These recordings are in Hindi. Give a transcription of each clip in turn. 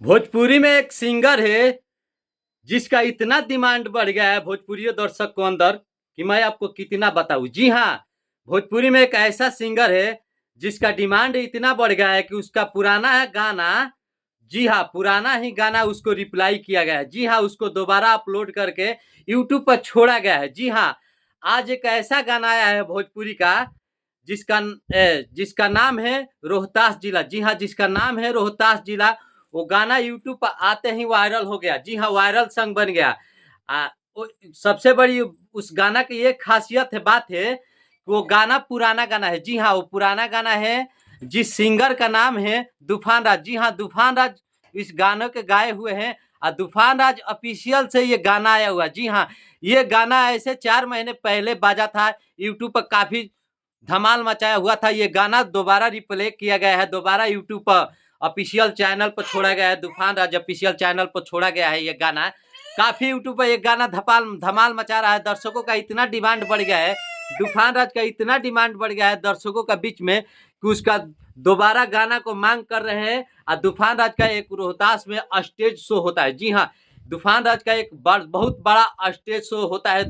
भोजपुरी में एक सिंगर है जिसका इतना डिमांड बढ़ गया है भोजपुरी दर्शक को अंदर कि मैं आपको कितना बताऊं। जी हाँ, भोजपुरी में एक ऐसा सिंगर है जिसका डिमांड इतना बढ़ गया है कि उसका पुराना है गाना, जी हाँ, पुराना ही गाना उसको रिप्लाई किया गया है। जी हाँ, उसको दोबारा अपलोड करके यूट्यूब पर छोड़ा गया है। जी हाँ, आज एक ऐसा गाना आया है भोजपुरी का जिसका जिसका नाम है रोहतास जिला। जी हाँ, जिसका नाम है रोहतास जिला। वो गाना यूट्यूब पर आते ही वायरल हो गया। जी हाँ, वायरल सॉन्ग बन गया। सबसे बड़ी उस गाना की ये खासियत है, बात है कि वो गाना पुराना गाना है। जी हाँ, वो पुराना गाना है। जिस सिंगर का नाम है तूफान राज। जी हाँ, तूफान राज इस गानों के गाए हुए हैं और तूफान राज ऑफिशियल से ये गाना आया हुआ। जी हाँ, ये गाना ऐसे 4 महीने पहले बाजा था, यूट्यूब पर काफी धमाल मचाया हुआ था। ये गाना दोबारा रिप्ले किया गया है, दोबारा यूट्यूब पर ऑफिशियल चैनल पर छोड़ा गया है। तूफान राज ऑफिशियल चैनल पर छोड़ा गया है ये गाना। काफी यूट्यूब पर ये गाना धमाल मचा रहा है। दर्शकों का इतना डिमांड बढ़ गया है, तूफान राज का इतना डिमांड बढ़ गया है दर्शकों का बीच में कि उसका दोबारा गाना को मांग कर रहे हैं। और तूफान राज का एक रोहतास में स्टेज शो होता है। जी हाँ, तूफान राज का एक बहुत बड़ा स्टेज शो होता है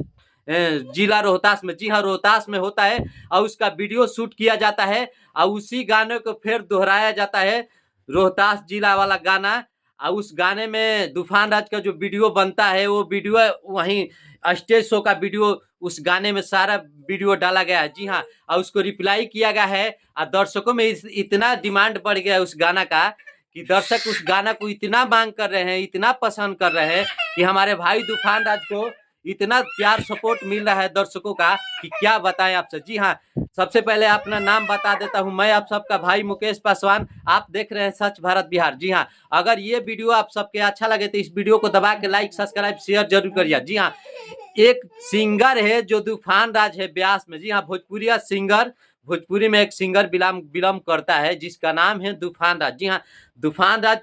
जिला रोहतास में। जी हाँ, रोहतास में होता है और उसका वीडियो शूट किया जाता है और उसी गाने को फिर दोहराया जाता है, रोहतास जिला वाला गाना। और उस गाने में तूफान राज का जो वीडियो बनता है वो वीडियो वहीं स्टेज शो का वीडियो उस गाने में सारा वीडियो डाला गया है। जी हाँ, और उसको रिप्लाई किया गया है और दर्शकों में इतना डिमांड बढ़ गया है उस गाना का कि दर्शक उस गाना को इतना मांग कर रहे हैं, इतना पसंद कर रहे हैं कि हमारे भाई तूफान राज को इतना प्यार सपोर्ट मिल रहा है दर्शकों का कि क्या बताएं आपसे। जी हाँ, सबसे पहले अपना नाम बता देता हूं, मैं आप सबका भाई मुकेश पासवान। आप देख रहे हैं सच भारत बिहार। जी हाँ, अगर ये वीडियो आप सबके अच्छा लगे तो इस वीडियो को दबा के लाइक सब्सक्राइब शेयर जरूर करिए। जी हाँ, एक सिंगर है जो तूफान राज है ब्यास में। जी हाँ, भोजपुरिया सिंगर, भोजपुरी में एक सिंगर बिलोंग करता है जिसका नाम है तूफान राज। जी हाँ, तूफान राज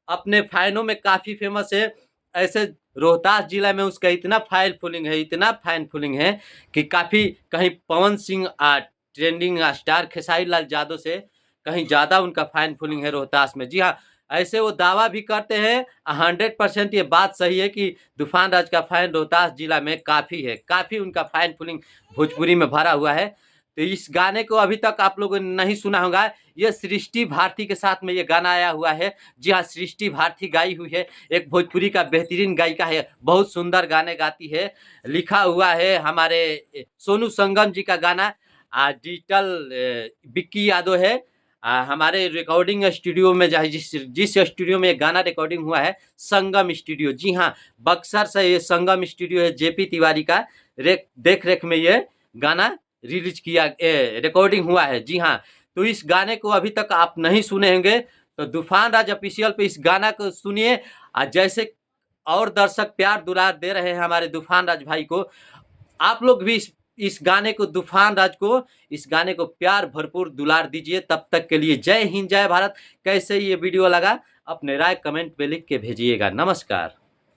अपने फैनों में काफी फेमस है। ऐसे रोहतास जिला में उसका इतना फैन फॉलोइंग है, इतना फैन फॉलोइंग है कि काफी कहीं पवन सिंह ट्रेंडिंग स्टार खेसारी लाल यादव से कहीं ज्यादा उनका फैन फॉलोइंग है रोहतास में। जी हाँ, ऐसे वो दावा भी करते हैं 100% ये बात सही है कि तूफान राज का फैन रोहतास जिला में काफी है, काफी उनका फैन फॉलोइंग भोजपुरी में भरा हुआ है। तो इस गाने को अभी तक आप लोगों ने नहीं सुना होगा, ये सृष्टि भारती के साथ में ये गाना आया हुआ है। जी हाँ, सृष्टि भारती गाई हुई है, एक भोजपुरी का बेहतरीन गायिका है, बहुत सुंदर गाने गाती है। लिखा हुआ है हमारे सोनू संगम जी का गाना। डिजिटल बिक्की यादव है। हमारे रिकॉर्डिंग स्टूडियो में जिस स्टूडियो में गाना रिकॉर्डिंग हुआ है, संगम स्टूडियो। जी हाँ, बक्सर से ये संगम स्टूडियो है, जेपी तिवारी का देख रेख में ये गाना रिलीज किया रिकॉर्डिंग हुआ है। जी हाँ, तो इस गाने को अभी तक आप नहीं सुने होंगे तो तूफान राज ऑफिशियल पे इस गाना को सुनिए। जैसे और दर्शक प्यार दुलार दे रहे हैं हमारे तूफान राज भाई को, आप लोग भी इस गाने को तूफान राज को इस गाने को प्यार भरपूर दुलार दीजिए। तब तक के लिए जय हिंद जय भारत। कैसे ये वीडियो लगा अपने राय कमेंट में लिख के भेजिएगा। नमस्कार।